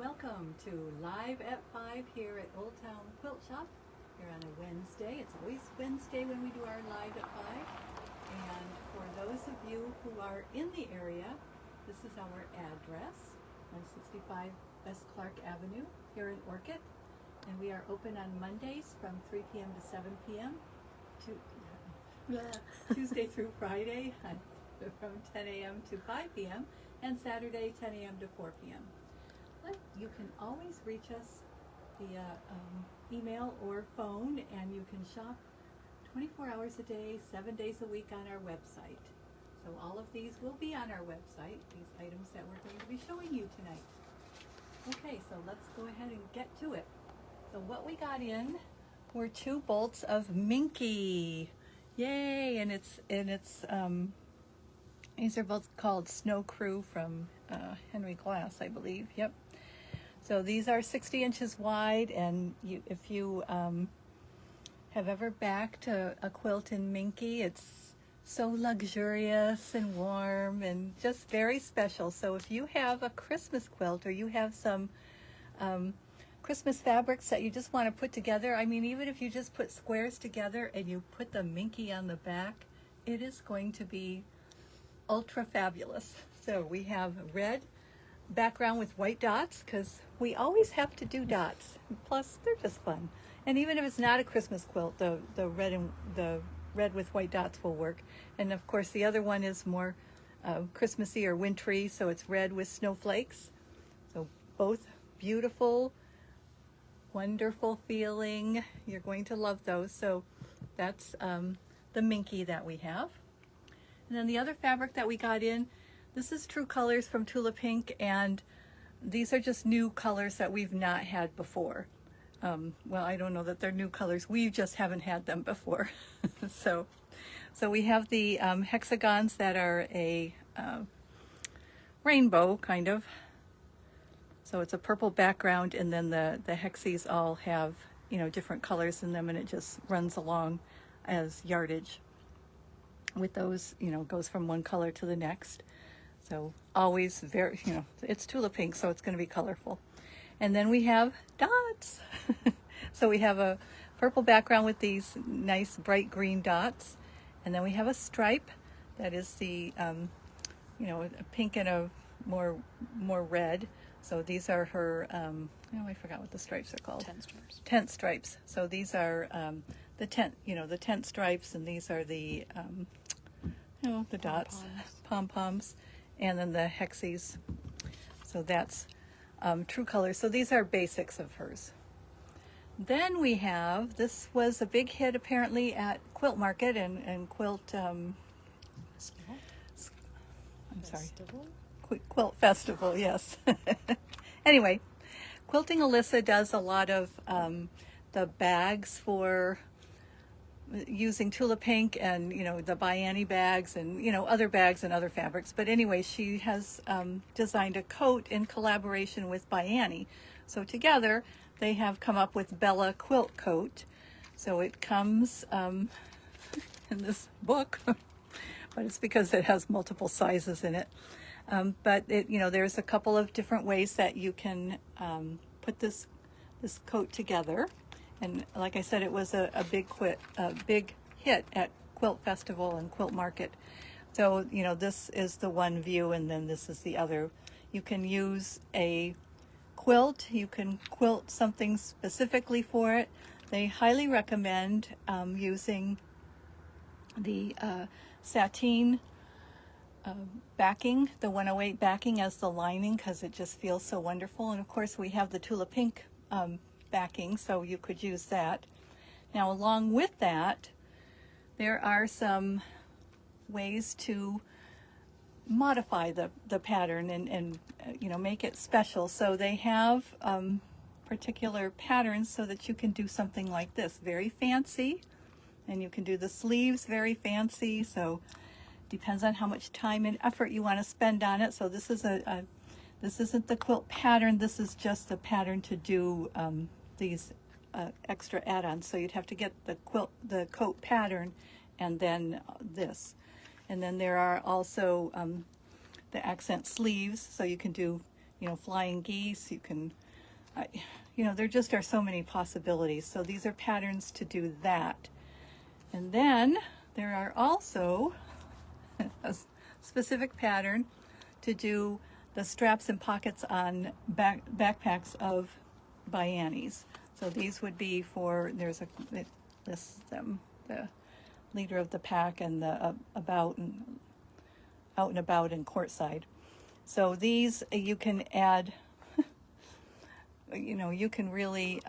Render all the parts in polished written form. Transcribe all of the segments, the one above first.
welcome to Live at 5 here at Old Town Quilt Shop here on a Wednesday. It's always Wednesday when we do our Live at 5. And for those of you who are in the area, this is our address, 165 West Clark Avenue here in Orchid. And we are open on Mondays from 3 p.m. to 7 p.m. Tuesday through Friday from 10 a.m. to 5 p.m. and Saturday 10 a.m. to 4 p.m. But you can always reach us via email or phone, and you can shop 24 hours a day, 7 days a week on our website. So all of these will be on our website, these items that we're going to be showing you tonight. Okay, so let's go ahead and get to it. So what we got in were 2 bolts of minky. Yay! And these are both called Snow Crew from Henry Glass, I believe. Yep. So these are 60 inches wide, and if you have ever backed a quilt in minky, it's so luxurious and warm and just very special. So if you have a Christmas quilt or you have some Christmas fabrics that you just want to put together, I mean, even if you just put squares together and you put the minky on the back, it is going to be ultra fabulous. So we have red background with white dots, because we always have to do dots. Plus, they're just fun. And even if it's not a Christmas quilt, the red with white dots will work. And of course, the other one is more Christmassy or wintry, so it's red with snowflakes. So both beautiful, wonderful feeling. You're going to love those. So that's the minky that we have. And then the other fabric that we got in, this is True Colors from Tula Pink, and these are just new colors that we've not had before. Well, I don't know that they're new colors. We just haven't had them before. So we have the hexagons that are a rainbow, kind of. So it's a purple background, and then the hexes all have, different colors in them, and it just runs along as yardage. With those, goes from one color to the next. So always very, it's Tula Pink, so it's going to be colorful. And then we have dots. So we have a purple background with these nice bright green dots. And then we have a stripe that is the, a pink and a more red. So these are her, I forgot what the stripes are called. Tent stripes. Tent stripes. So these are the tent stripes, and these are the, the dots, pom-poms, and then the hexes. So that's True Colors. So these are basics of hers. Then we have, this was a big hit apparently at Quilt Market and Quilt, Quilt Festival, yes. Anyway, Quilting Alyssa does a lot of the bags for using Tula Pink and, the Biani bags and, other bags and other fabrics. But anyway, she has designed a coat in collaboration with Biani. So together, they have come up with Bella Quilt Coat. So it comes in this book, but it's because it has multiple sizes in it. But it, there's a couple of different ways that you can put this coat together. And like I said, it was a big hit at Quilt Festival and Quilt Market. So, this is the one view, and then this is the other. You can use a quilt. You can quilt something specifically for it. They highly recommend using the sateen backing, the 108 backing as the lining, because it just feels so wonderful. And of course, we have the Tula Pink backing, so you could use that. Now, along with that, there are some ways to modify the pattern and make it special. So they have particular patterns so that you can do something like this, very fancy, and you can do the sleeves very fancy. So depends on how much time and effort you want to spend on it. So this is this isn't the quilt pattern. This is just the pattern to do these extra add-ons. So you'd have to get the coat pattern, and then this. And then there are also the accent sleeves, so you can do flying geese. You can, there just are so many possibilities. So these are patterns to do that. And then there are also a specific pattern to do the straps and pockets on backpacks of biannies. So these would be for, it lists them, the leader of the pack and the out and about and courtside. So these you can add, you can really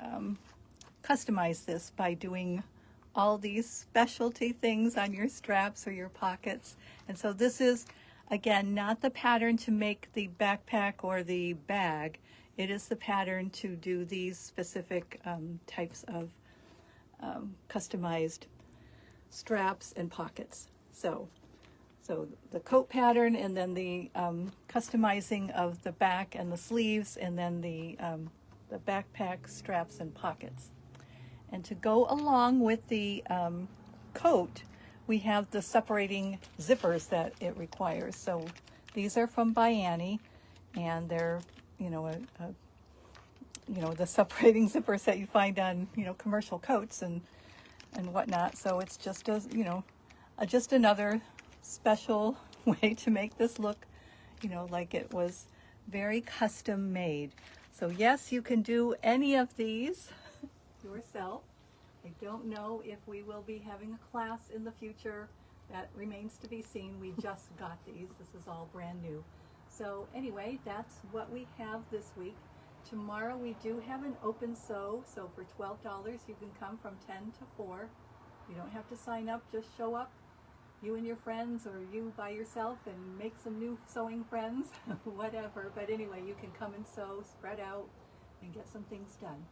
customize this by doing all these specialty things on your straps or your pockets. And so this is, again, not the pattern to make the backpack or the bag. It is the pattern to do these specific types of customized straps and pockets. So the coat pattern, and then the customizing of the back and the sleeves, and then the backpack straps and pockets. And to go along with the coat, we have the separating zippers that it requires. So these are from Bianni, and they're, the separating zippers that you find on, commercial coats and whatnot. So it's just just another special way to make this look, like it was very custom made. So yes, you can do any of these yourself. I don't know if we will be having a class in the future. That remains to be seen. We just got these. This is all brand new. So anyway, that's what we have this week. Tomorrow we do have an open sew. So for $12, you can come from 10 to 4. You don't have to sign up, just show up, you and your friends, or you by yourself, and make some new sewing friends, whatever. But anyway, you can come and sew, spread out, and get some things done.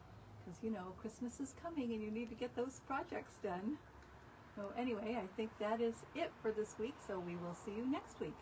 Because Christmas is coming and you need to get those projects done. So anyway, I think that is it for this week. So we will see you next week.